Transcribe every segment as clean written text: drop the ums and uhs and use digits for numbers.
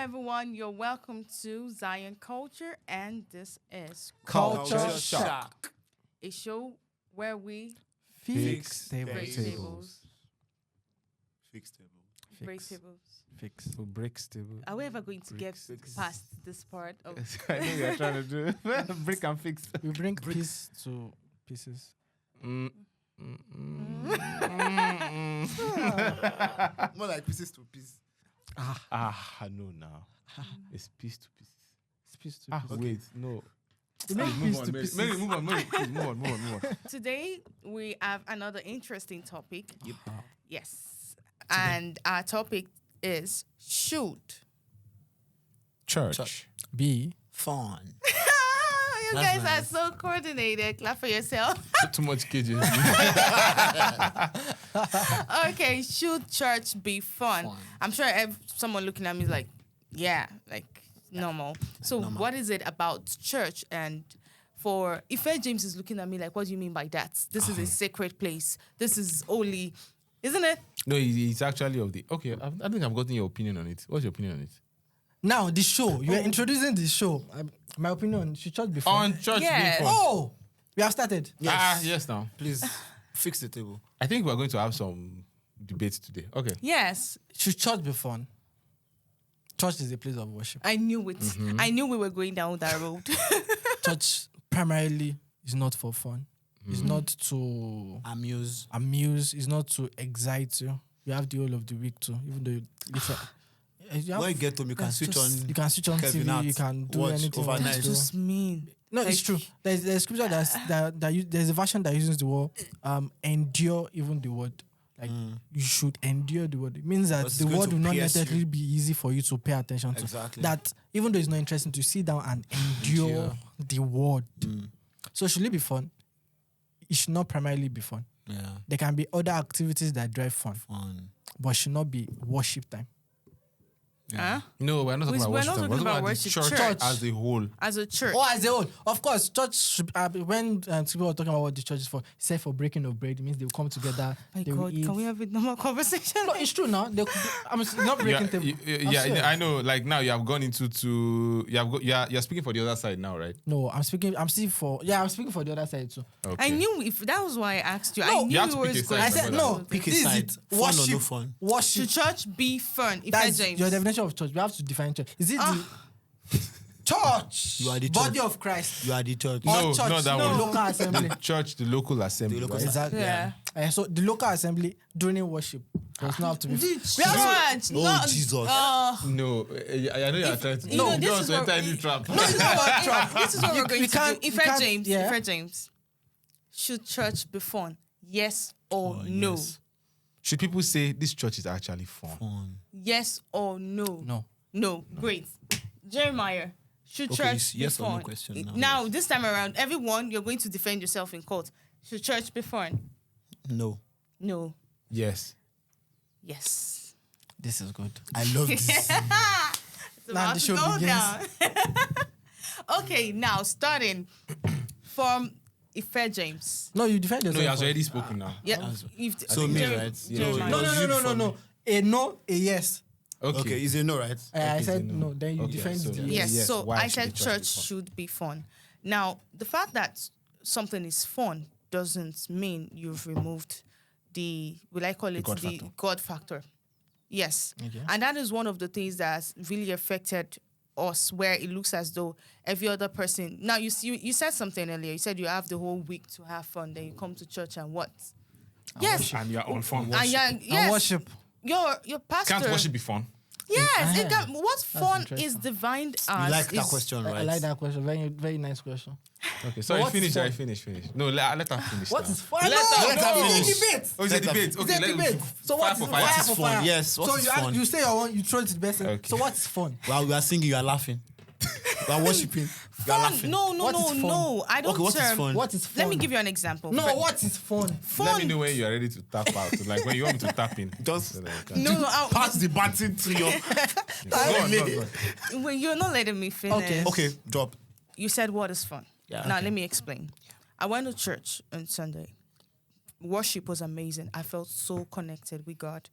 everyone. You're welcome to Zion Culture, and this is Culture Shock. a show where we Fix break tables. tables. Fix table. Break tables. Fix. Who breaks table? Are we ever going to get Fix. past this part of I know you're trying to do break and fix. We bring piece to pieces. More like pieces to piece. I know now. It's piece to pieces. It's piece to pieces. Wait, no. Move on, Mary, move on. Today we have another interesting topic. Yep. Yes. And our topic is should. Church. Be Fun. You That's guys nice. are so coordinated. Clap for yourself. Too much cages. Okay, should church be fun? I'm sure someone looking at me is like, yeah, like normal. So normal. what is it about church? And for Ife James is looking at me like, what do you mean by that? This is a sacred place. This is holy, isn't it? No, it's actually of the. Okay, I think I've gotten your opinion on it. What's your opinion on it? now the show. You are introducing the show. My opinion. Should church be fun? On church Yes. being fun. Oh, we have started. Yes now. Please fix the table. I think we're going to have some debates today. Okay. Yes, Should church be fun? Church is a place of worship. I knew it. I knew we were going down that road. Church primarily is not for fun. It's not to Amuse. amuse. It's not to excite you. You have the whole of the week too. Even though When you get home, you can switch on. You can switch on Kevin TV. Hart, You can do watch anything. you want overnight. to That's do. just mean. No, it's true. There's a scripture there's a version that uses the word endure even the word. Like you should endure the word. It means that Because the it's going word to will not pierce necessarily you. be easy for you to pay attention to. Exactly. That even though it's not interesting to sit down and endure the word. So should it be fun? It should not primarily be fun. Yeah. There can be other activities that drive fun, Fun. but it should not be worship time. Huh? No, we're not talking We're about not worship. talking We're about talking about worship. the church Church. as a whole. As a church. Oh, as a whole, of course, church should, when people are talking about what the church is for, say for breaking of bread, it means they'll come together. My they will God, eat. can we have a normal conversation? No, it's true now. I'm not breaking table. Yeah, I know. Like now, you have gone into you're speaking for the other side now, right? No, I'm speaking for the other side too. Okay. I knew if that was why I asked you. No, I knew you have you to were pick a going side, I to said my no. brother. Pick a This is side. it. Fun or no Worship. fun? Worship. Should church be fun? If That's James. your definition of church. We have to define church. Is it the church? You are the body church. of Christ. You are the church. No, Or church, not that no. one. Local assembly. Church, the local assembly. The local right? Exactly. Yeah. So the local assembly during worship does not have to be. Church. Oh, not, Jesus. No, I know you're trying to. you know, this don't is enter what- any trap. No, it's not about trap. This is what we're going we to can't- do. we can't- James. yeah. Ife James. Should church be fun? Yes or Oh, no? yes. Should people say this church is actually fun? Fun. Yes or no? No. No. Great. Jeremiah. Should Okay, church it's be yes or no fun? question now. Now, this time around, everyone, you're going to defend yourself in court. Should church be fun? No. No. Yes. Yes. This is good. I love this. It's Now about the to show go begins. down. Okay, now starting from Ife James. No, you defend No, yourself. he has first. already spoken now. Yeah. So me, right? Jeremiah. No, A no, a yes. Okay, is it no, right? I Okay, said so no. Then you Okay, defend so the yeah. yes. Yes, so why I should said the church church be fun? should be fun. Now, the fact that something is fun doesn't mean you've removed the, will I call it God the factor. God factor? Yes. Okay. And that is one of the things that's really affected us, where it looks as though every other person. Now, you said something earlier. You said you have the whole week to have fun, then you come to church and what? Yes. And you're on fun. And yes. And worship. Your pastor. Can't worship be fun? Yes. It can, what fun interesting. is defined as? You like that is- question, I right? like that question. Very, very nice question. Okay, sorry, what's finish. fun? I finish. No, let her finish. What now. is fun? Let her- let her no. finish. It's a debate. Oh, it's a debate. It's Okay, a debate. So what is for fire fire. What is for fun? fire? Yes, what so is you, fun? you say your one, you throw it to the best. Okay. So what's fun? While we are singing, you are laughing. We are worshiping. You are Fun. laughing. No. What is fun? I don't Okay, what is term. fun? What is fun? Let me give you an example. No, For- what is fun? Fun. Let me know when you are ready to tap out. Like when you want me to tap in. Just So that I can- No, pass the baton to your. Go on, go on. when you're not letting me finish. Okay. Okay, drop. You said what is fun. Yeah, Now okay. let me explain. I went to church on Sunday. Worship was amazing. I felt so connected with God.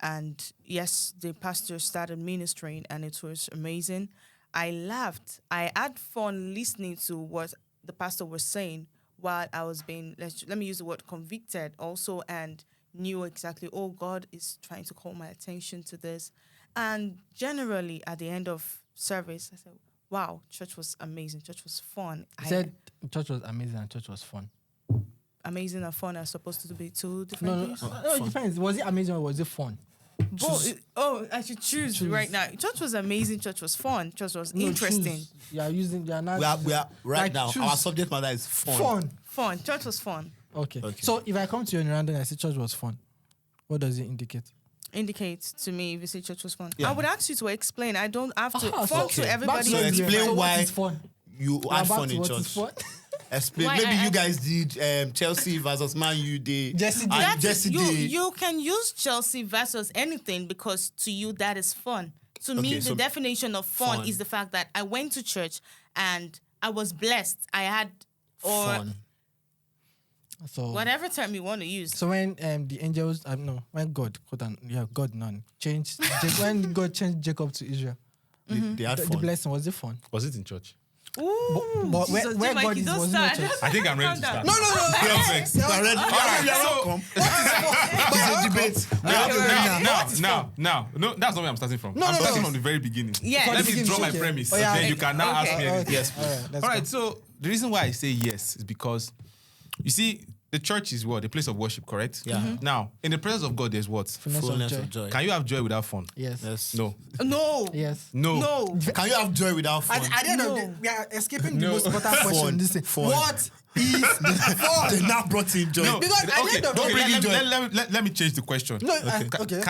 and yes, the pastor started ministering, and it was amazing. I laughed. I had fun listening to what the pastor was saying while I was being, let me use the word convicted also, and knew exactly, oh, God is trying to call my attention to this. And generally, at the end of service, I said, wow, church was amazing. Church was fun. You said church was amazing and church was fun. Amazing and fun are supposed to be two different No, things. it depends. Was it amazing or was it fun? I should choose right now. Church was amazing. Church was fun. Church was No, interesting. choose. You are not. We are right Like, now. choose. Our subject matter is fun. Fun. Fun. Church was fun. Okay. So if I come to you in Rwanda and I say church was fun, what does it indicate? Indicates to me if you say church was fun. Yeah. I would ask you to explain. I don't have to. Ah, Fun okay. to everybody. So is explain different. why- what is fun? You We're had back fun to in what is church. fun. Explain. Why Maybe I- you guys did Chelsea versus Man U day. Jesse did. and That's- Jesse did. you can use Chelsea versus anything because to you that is fun. To me, Okay, the so definition of fun, fun. is the fact that I went to church and I was blessed. I had Fun. So whatever term you want to use. So when the angels, when God, God none changed, when God changed Jacob to Israel, They had the fun. blessing was it fun? Was it in church? Ooh, but where Jesus, God Mikey, is, don't was not start. church. I think I'm ready to start. No. Perfect. You are ready. All right, You are so- welcome. It's a debate. Now, no, that's not where I'm starting from. I'm starting from the very beginning. Yes. Let me Beginning, draw my okay. premise. Oh, yeah, Then you can now ask me anything. Yes, All right, let's All go. right, so the reason why I say yes is because, you see, the church is what? The place of worship, correct? Yeah. Mhm. Now, in the presence of God, there's what? Fullness of joy. Can you have joy without fun? Yes. Yes. No. No. Yes. No. No. Can you have joy without fun? At the end of No. the day, we are escaping the No. most important Fun. question. This thing. Fun. What is fun? They now brought in joy. No. Because at the end of the don't day, bring in joy. Let me change the question. No, okay.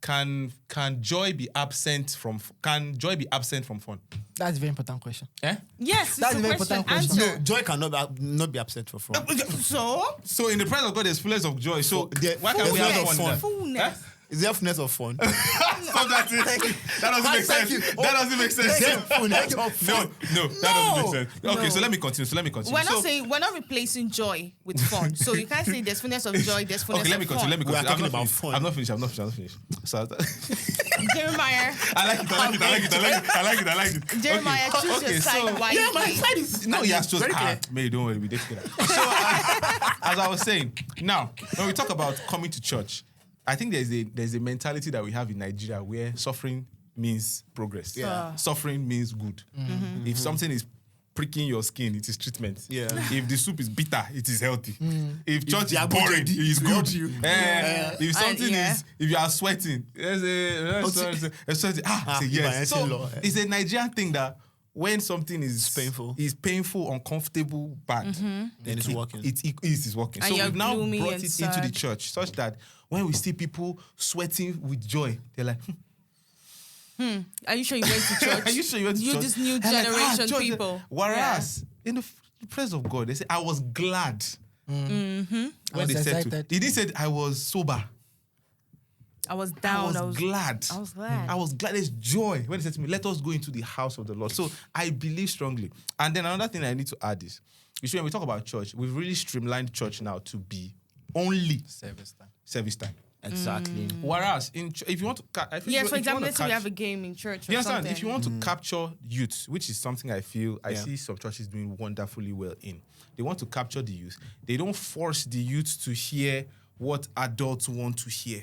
Can joy be absent from fun? That's a very important question. Eh? Yes. That's it's a very question. important question. Answer. No, joy cannot not be absent for fun. So in the presence of God, there's fullness of joy. So why can't there's we have fullness of fun? then? fullness. Is there fullness of fun? Stop that thing. That doesn't make sense. That doesn't make sense. Fullness of fun. No, that doesn't make sense. Okay, No. so let me continue. We're not replacing joy with fun. So you can't say there's fullness of joy, there's fullness Okay, let me of continue. fun. We are I'm talking not about finished. fun. I'm not finished. So Jeremiah. I like it. Jeremiah, Okay. choose Okay, your side so- wisely. No, he has just very clear. May, don't worry, we did it. So, as I was saying, now when we talk about coming to church, I think there's a mentality that we have in Nigeria where suffering means progress. Yeah. Suffering means good. If something is pricking your skin, it is treatment. Yeah. If the soup is bitter, it is healthy. If church they is are boring, good, it is to good. help you. If something yeah. if you are sweating, there's a sweating. Say you are yes. entering So law. it's a Nigerian thing that when something is painful, uncomfortable, bad, Then it's working. It is working. And So you're we've now gloomy brought and it into the sad. church such that when we see people sweating with joy, they're like, Are you sure you went to church? Are you sure you went to You church? this new And like, generation church. people. Whereas in the presence of God, they say, I was glad. When I was they said to, excited. he didn't say I was sober. I was down. I was glad. I was glad. I was glad. There's joy when he said to me, let us go into the house of the Lord. So I believe strongly. And then another thing I need to add is, you see, when we talk about church, we've really streamlined church now to be only service time. Exactly. Whereas, if you want to, I feel Yes, for if you example, want to let's say we catch- have a game in church or you understand? something. If you want to capture youth, which is something I feel I Yeah. see some churches doing wonderfully well in, they want to capture the youth. They don't force the youth to hear what adults want to hear.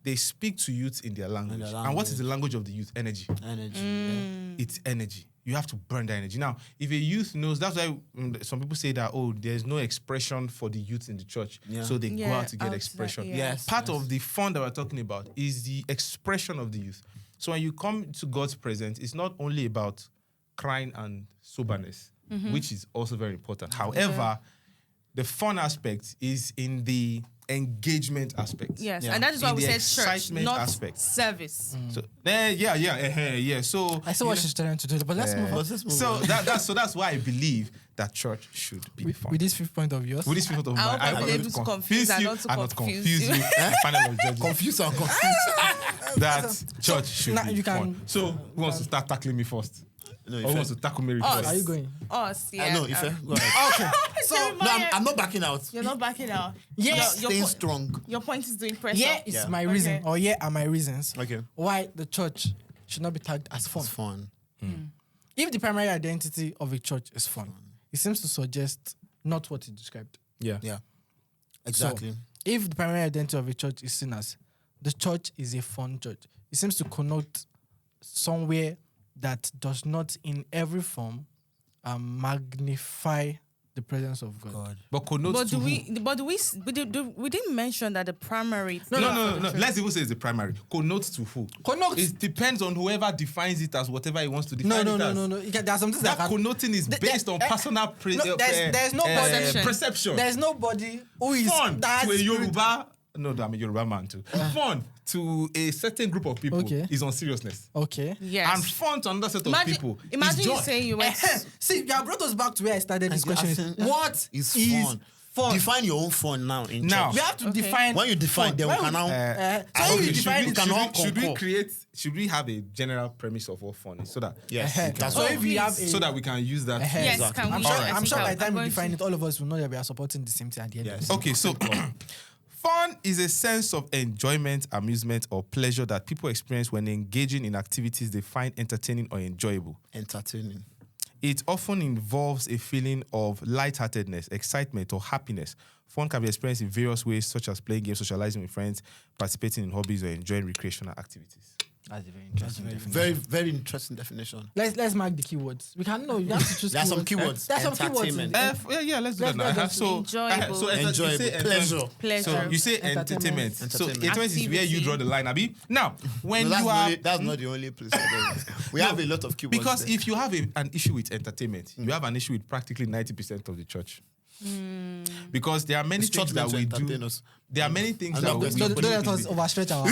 They speak to youth in their language. And what is the language of the youth? Energy. Energy. It's energy. You have to burn that energy. Now, if a youth knows, that's why some people say that, oh, there's no expression for the youth in the church. Yeah. So they go Yeah, out to get outside, expression. yeah. Yes. Part of the fun that we're talking about is the expression of the youth. So when you come to God's presence, it's not only about crying and soberness, which is also very important. However, the fun aspect is in the engagement aspect. Yes, Yeah. and that is why In we the said church, excitement not aspect. service. So, yeah. So I see what she's trying to do, but let's move on. So that's why I believe that church should be fun. With this fifth point of yours. With this people of I mine, hope I'm want able to confuse and not to confuse you. Panel of judges. Confused and confused. That church should Now be you can- fun. So who wants to start tackling me first? No, Or who wants to tackle Mary Us. first? Are you going? Us, yeah. I know, Ife. Go ahead. Okay. So No, I'm not backing out. You're not backing out. Yes. Your Staying po- strong. Your point is doing pressure. Yeah, it's Yeah. my reason, Okay. or yeah are my reasons Okay. why the church should not be tagged as fun. It's fun. If the primary identity of a church is fun, it seems to suggest not what you described. Yeah. Yeah. Exactly. So, if the primary identity of a church is seen as the church is a fun church, it seems to connote somewhere that does not in every form magnify the presence of God. But connotes But to who? we didn't mention that the primary. No. Let's even say it's the primary. Connotes to who? Connotes. It depends on whoever defines it as whatever he wants to define No. it as. There are some things That that connoting is based on personal there's no perception. There's nobody who is Fun that to a spirit- Yoruba. No, I'm a Yoruba man too. Fun to a certain group of people Okay. is on seriousness. Okay. Yes. And fun to another set of people Imagine is you joy. saying you went. See, you have brought us back to where I started this question. What is is fun? fun? Define your own fun now. In Now. church. We have to Okay. define. When you define, fun. then we When can now. so okay, you define we it. can all should we concur. should we have a general premise of what fun is so that Yes. That's So what if we have a, so that we can use that? Yes, Exactly. can we? I'm sure. I I'm think sure by I'm the time we going define to- it, all of us will know that we are supporting the same thing at the end. Yes. Of the day. Okay, so fun is a sense of enjoyment, amusement, or pleasure that people experience when engaging in activities they find entertaining or enjoyable. entertaining. It often involves a feeling of lightheartedness, excitement, or happiness. Fun can be experienced in various ways, such as playing games, socializing with friends, participating in hobbies, or enjoying recreational activities. That's a very interesting definition. Very, very interesting definition. Let's mark the keywords. We can know. You have to choose. There are some keywords. There are some keywords. Entertainment. Yeah, let's do that now. Let's Uh-huh. just So, enjoyable. so Enjoyable. you say Pleasure. Pleasure. So you say Entertainment. entertainment. So Entertainment. entertainment is where you draw the line, Abi. Now, when No, you are that's not the only place. We have a lot of keywords. because there. if you have an issue with entertainment, you have an issue with practically 90% of the church. Because there are many It's church things that meant to we do. entertain us. There are many things I'm that not we going do. to Don't let us overstretch our.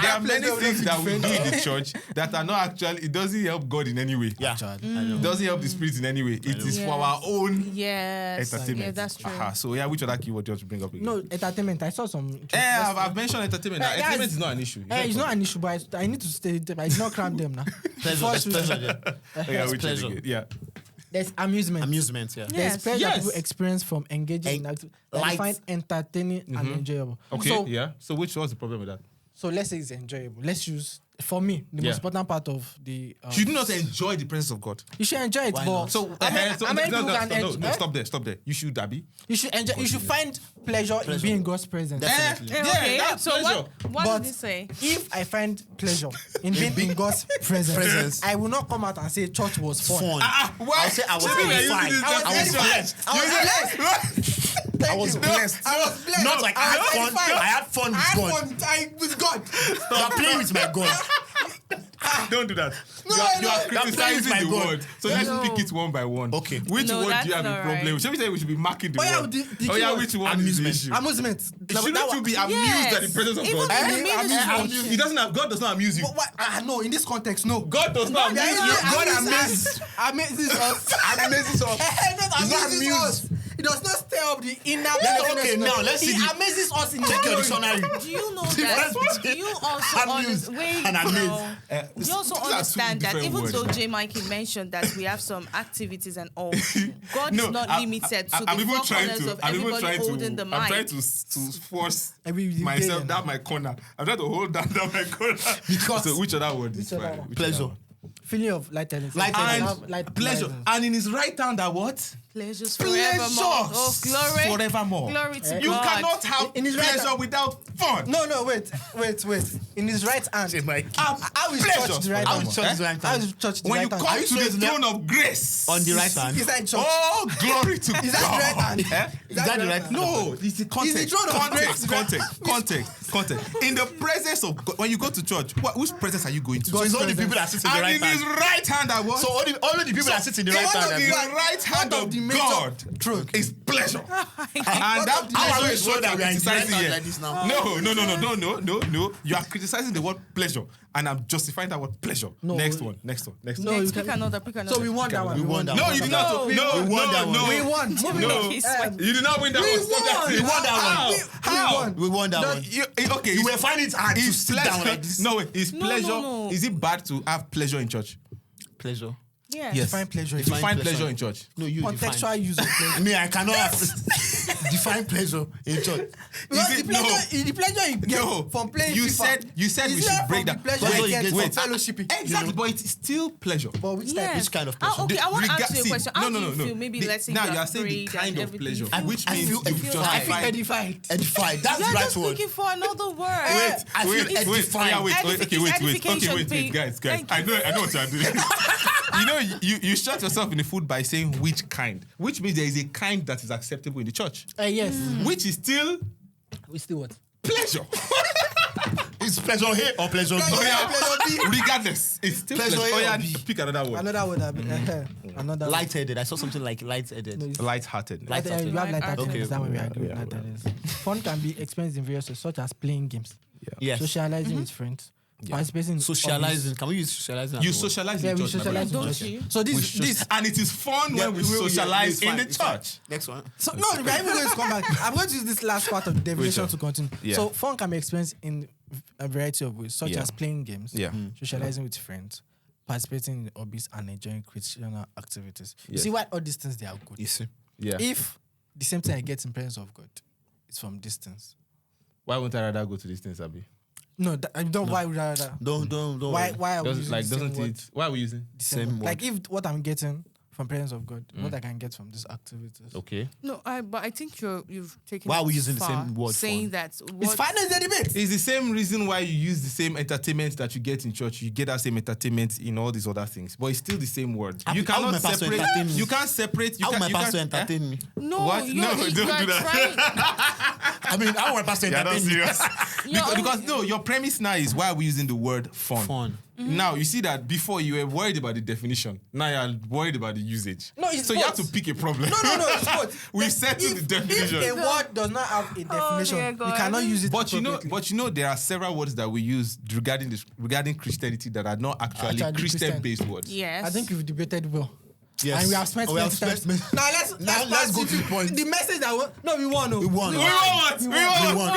There are many things that we do in the church that are not actually. It doesn't help God in any way. Yeah. It doesn't help the spirit in any way. It is for our own Yes. entertainment. Yeah, that's true. So which other keyword do you want to bring up again? No, entertainment. I saw some. I've mentioned entertainment. Now. Guys, Entertainment is not an issue. It's not an issue, but I need to stay there. I did not cram them now. Pleasure. There's pleasure there. Yeah, which pleasure. again? Yeah. There's amusement. Amusement, yeah. Yeah. There's Yes. pleasure Yes. people experience from engaging in activities that they light. find entertaining and enjoyable. Okay. So, yeah. So which was the problem with that? so let's say it's enjoyable. Let's use, for me, the Yeah. most important part of the. You do not enjoy the presence of God. You should enjoy it, Why but not? So, how many people can enjoy? stop there. You should, Abby. You should enjoy. You should find pleasure in being in God's presence. Definitely. Okay. that's So pleasure. what But did he say? if I find pleasure in being in God's presence, I will not come out and say church was fun. Fun. Why? I'll say I was Chibi, you're edified. using this I was definition. blessed. I was blessed. I was blessed. I was blessed. Not like I had fun. edified. I had fun with God. With God. You are playing with my God. Don't do that. No, you are no. criticizing my the God. word. So let's pick it one by one. Okay. Which No, word do that's you have a not problem right. with? Shall we say we should be marking the Oh, yeah, word? the keyword. Which one Amusement. is the issue? Amusement. Shouldn't you be amused at the presence of Even God? in the ministry. He doesn't have, God does not amuse you. No, in this context, no. God does not amuse you. God amazes. Amazes us. Amazes us. He's not Amazes amused. us. It does not stir up the inner. Okay, now let's see He the- amazes us in Check your the dictionary. Do you know Difference that? Do between you also amused understand? and amazed. You also These are two understand that different even words. though J. Mikey mentioned that we have some activities and all, God No, is not limited to I'm the even four trying corners to. of I'm even everybody trying holding to. the I'm trying mic. to force Every myself day. down my corner. I'm trying to hold down my corner. Because- so which other word is Which other fine? one? Which other Pleasure. one? feeling of lightheadedness. And pleasure. And in his right hand are what? Pleasures Pleasures forevermore. Oh, glory. forevermore. Glory to You God. cannot have In his right pleasure hand- without fun. No, wait. In his right hand. How is Pleasure. church the right How hand? is church the right How hand? is church the When right you hand? come Are you to sure the it's left- throne of grace. On the right hand. Is that church? Oh, glory to Is that God. the right hand? Eh? Is that the right hand? No, it's the context. Is the throne of grace Context. In the presence of God, when you go to church, whose presence are you going to? So it's only the people that sit in the And right in his hand. right hand are what? So only the people that sit in the in right one hand. of the right hand one of of the major God truth. is pleasure. And that How are pleasure we is sure what that I'm we are in the right criticizing hand here. like this now? No. You are criticizing the word pleasure, and I'm justifying that word pleasure. No. Next one. No, Next, you pick can. another. So we won that one. We won that No, one. you did No, not. we No, won that one. no. We won. No. You did not win that one. Stop that. We won that How? one. How? We won that No, one. okay. You will find it hard to Is sit down like this. No, wait. Is No, pleasure? no. Is it bad to have pleasure in church? pleasure. Yeah. Yes. Define pleasure. Define pleasure in church. No, you Contextual use of pleasure. Me, I cannot define pleasure in church. Because the pleasure you get from playing you FIFA said we is should different break from that. the pleasure you get from fellowshipping. Exactly, but it's still pleasure. But which type? Yeah. Which kind of pleasure? Okay, I want to ask you a See, question. How do you no. feel? Maybe let's say now you are have saying the prayed kind and of everything. pleasure, You which I means feel you've edified. I feel justified. edified. Edified. That's You're the right just word. looking for another word. I feel edified. Yeah, wait, Edification, guys. Thank I know what you're doing. you shut yourself in the foot by saying which kind, which means there is a kind that is acceptable in the church, Yes. which is still We still what? pleasure. Is pleasure here or pleasure B? Regardless, it's still Pleasure pleasure. A or Oh, yeah, B? pick another word. Another word. Another. Light-headed. I saw something like light-headed. No, it's- Light-hearted. Light- You have light-hearted. Okay, Is that what we okay, are doing? Light-hearted. Fun can be experienced in various ways, such as playing games, Yes. socializing with friends, participating in Socializing. Can we use socializing? You as a word? socialize Yeah, in we church. my socialize brother. in Don't church. you? So We this. and it is fun when we socialize in the church. Next one. So no, we are even going to come back. I'm going to use this last part of the definition Wait, to continue. yeah. So fun can be experienced in a variety of ways, such Yeah. as playing games, Yeah. socializing with friends, participating in hobbies, and enjoying Christian activities. You Yes. see why all these things they are good. You see. Yeah. If the same thing I get in presence of God, it's from distance. Why won't I rather go to this thing, Sabi? No, I don't. Why would I rather? Don't. Why are we using the same Doesn't word? it? Why are we using? The Same word? Like if what I'm getting from presence of God, what I can get from these activities. Okay. No, but I think you've taken. Why are it we using the far, same word saying for? that It's what- fine as a debate. It's the same reason why you use the same entertainment that you get in church. You get that same entertainment in all these other things, but it's still the same word. How You would cannot my pastor separate. entertain me? You can't separate. How will my pastor can't- entertain me? No, What? you're, No, you don't are do that. trying. I mean, how will my pastor You're not entertain me? serious. You're because no, your premise now is why are we using the word fun? Fun. Now you see that before you were worried about the definition. Now you're worried about the usage. No, it's so you have to both. pick a problem. No, it's both. We've settled the definition. If a word does not have a definition, dear you God. cannot use it. But you appropriately. know, there are several words that we use regarding Christianity that are not actually Actually Christian-based words. Yes. I think we've debated well. Yes. And we have spent Oh, we have plenty time. spent- Now let's let's go to the point. The message that we won. We won. We won what? We won.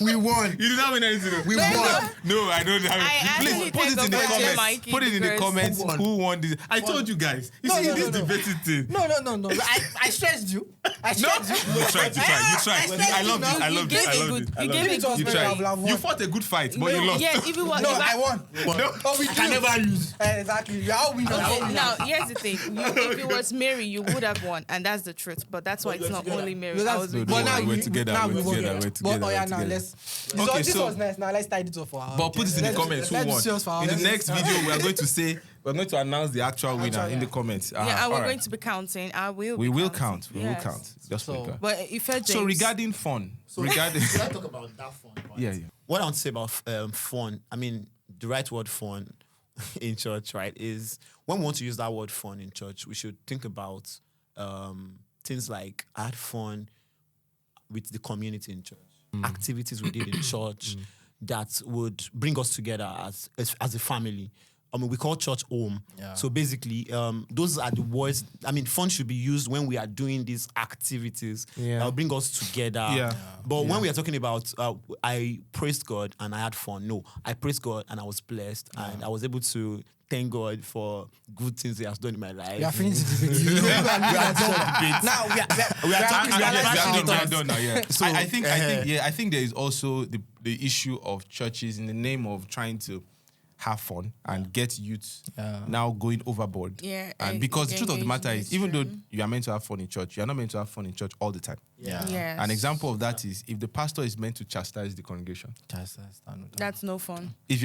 We won. You did not win anything. We won. No, I don't have I it. actually Please put it in the think of comments. Mikey Put it in the because- comments. Who won? Who won this? I told you guys. You No, see no, this no, no. debating thing. No. I stressed you. I No, stressed you. you tried. I love you this. now. I You love gave this. I a love good- this. I you love gave this. a good You fight. tried. I would have won. You fought a good fight, but you lost. Yes, if it was. No, if I won. No. Oh, we I never lose. Exactly. We are winners. Okay, now here's the thing. If it was Mary, you would have won, and that's the truth. But that's why it's not only Mary. No, I that's- was No, with don't you. worry, now we're we- together, now we're we won. together, we're But together, oh yeah, we're now together. let's. Okay, This so- was nice. Now let's tie it up for our. But put it in the Let's- comments who let's won. see us for our In the audience. next video, we're going to announce the actual winner in the comments. Yeah, and we're alright. going to be counting. We will counting. count. We will Yes. count. Just So- like that. But Ife James. So regarding fun, regarding Should I talk about that fun part? yeah. What I want to say about fun, I mean, the right word fun in church, right, is when we want to use that word fun in church, we should think about things like add fun with the community in church, activities we did in church that would bring us together as a family. I mean, we call church home. Yeah. So basically, those are the words. I mean, fun should be used when we are doing these activities that will bring us together. Yeah. But when we are talking about, I praised God and I had fun. No, I praised God and I was blessed and I was able to thank God for good things He has done in my life. We are finished the debate. We are done debate. Now we are talking- we are we are done now. Yeah. So, I think there is also the issue of churches in the name of trying to have fun and get youth now going overboard. Yeah, And because the truth of the matter engagement is, even though stream. you are meant to have fun in church, you are not meant to have fun in church all the time. Yeah. Yes. An example of that is if the pastor is meant to chastise the congregation. That's no fun. If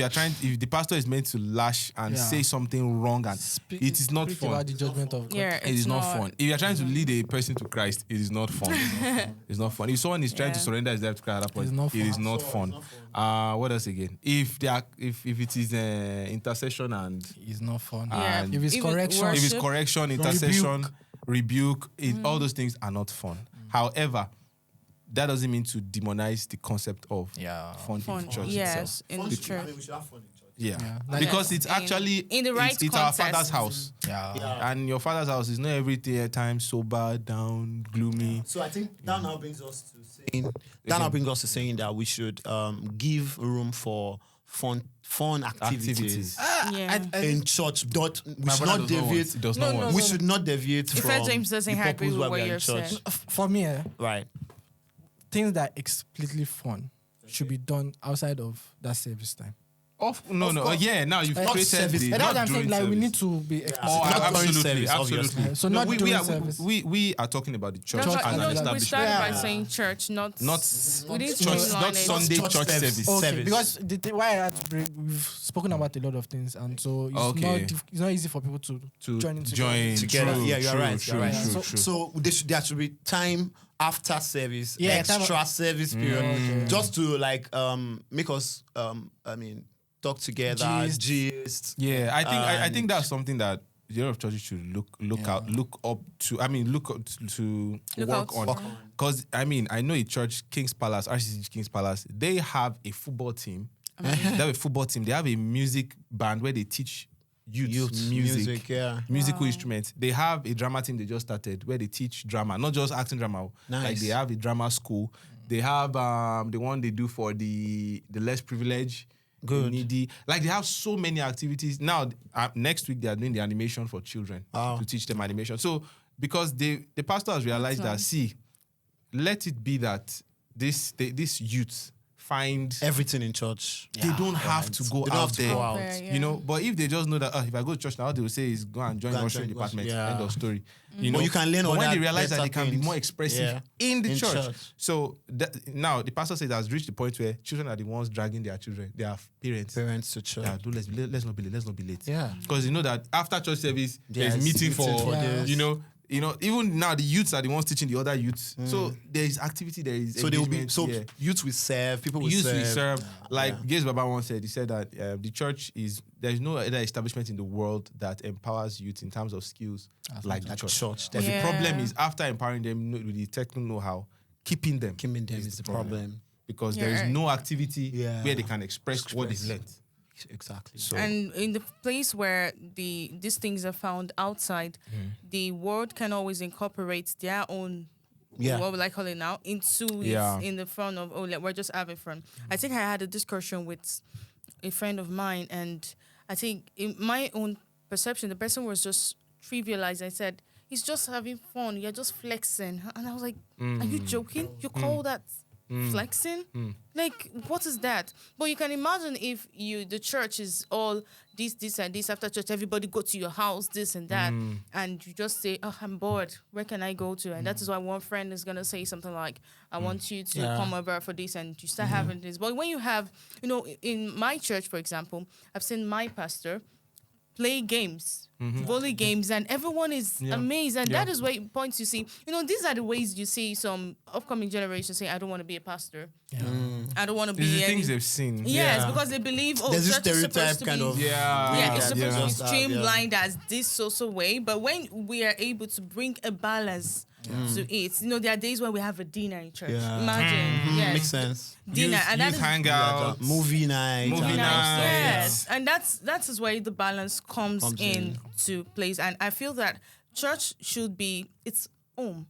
the pastor is meant to lash and Yeah. say something wrong and it is not Speak fun. about the judgment of God. Yeah, It is not fun. If you're trying to lead a person to Christ, it is not fun. It's not fun. If someone is trying to Yeah. surrender his life to Christ at that point, It's not it is fun. not fun. What else again? If it is intercession and It's not fun. Yeah. And If it's Even correction, worship. if it's correction, intercession, rebuke, all those things are not fun. However, that doesn't mean to demonize the concept of fun in Fun. the church Yes, itself. in the church. we should have fun in church. Yeah. Like- Because it's In- actually in the right it's our context. father's house. yeah. And your father's house is not every time sober, down, gloomy. So I think that now brings us to saying that we should give room for fun activities. Yeah. In church, we My should brother not does not want- deviate. he does No, not no, want. We no. should not deviate Ife from James doesn't the agree purpose with why what we are in you've church. said. For me, Right. things that are explicitly fun should be done outside of that service time. course. Yeah, now you've Not created service. the And that's not what I'm saying. during Like we service. need to be explicit. Oh, Not during absolutely, service, absolutely. obviously. So not we during are service. we are talking about the church That's as why, an we establishment, started by saying church, not not we didn't church, streamline not it. Sunday Church church service. service. Okay, Service. because why I had to break, we've spoken about a lot of things, and so it's Okay. it's not easy for people to join in join Together. True, Yeah, you're true, right. True, You're right. true, So, true. so there should be time after service, Yeah, extra service period, Okay. just to like make us talk together, Gist. gist. Yeah, I think And- that's something that a lot of churches should look up to. I mean, look up to Look work out on. for. Because I know a church, King's Palace, RCC King's Palace. They have a football team. They have a football team. They have a music band where they teach youth music. Yeah. Musical instruments. They have a drama team they just started where they teach drama, not just acting drama. Nice. Like they have a drama school. They have the one they do for the less privileged, Good. needy. Like they have so many activities. Now next week they are doing the animation for children to teach them animation. So because the pastor has realized that let it be that this youth find Everything in church. they don't have to go They don't out have to there. go out. Yeah. You know, but if they just know that if I go to church now, all they will say is go and join Go and ushering join department. yeah. End of story. Mm. You know, But you can learn but all when that they realize that better they can be things. more expressive Yeah. in the In church. church. So now the pastor says it has reached the point where children are the ones dragging their children, their parents. Parents to church. Yeah, let's not be late. Let's not be late. Yeah. Because you know that after church service, Yes, there's meeting meeting for for this. you know, even now the youths are the ones teaching the other youths. So there is activity, there is So they will be engagement, youth will serve, people will youth serve. we serve. Like Yeah. Gates Baba once said, he said that the church there's no other establishment in the world that empowers youth in terms of skills like the church. Church. But Yeah. the problem is after empowering them with the technical know-how, keeping them Is the problem. because Yeah. there is no activity Yeah. where they can express what they've learned. Exactly. So And in the place where these things are found outside, the world can always incorporate their own, what will I call it now, into Yeah. it in the front of, we're just having fun. I think I had a discussion with a friend of mine, and I think in my own perception, the person was just trivialized. I said, he's just having fun, you're just flexing. And I was like, are you joking? You call that flexing? Like, what is that? But you can imagine if the church is all this and this, after church everybody go to your house, this and that, and you just say, oh, I'm bored, where can I go to? And that is why one friend is gonna say something like, I want you to come over for this, and you start having this. But when you have, in my church, for example, I've seen my pastor play games, volley games, and everyone is amazed. And that is where points you see, these are the ways you see some upcoming generations say, I don't want to be a pastor. I don't want to these be are any... things they've seen. Yes, because they believe, There's this church is supposed stereotype to kind be, of. Yeah, it's supposed to be just that, streamlined as this social way. But when we are able to bring a balance to it, there are days where we have a dinner in church. Yeah. Imagine, yes, Makes sense. dinner, Youth, and that youth is hangout. Movie night. Movie and- night. yes, and that is where the balance comes Comes in. into place. And I feel that church should be its home.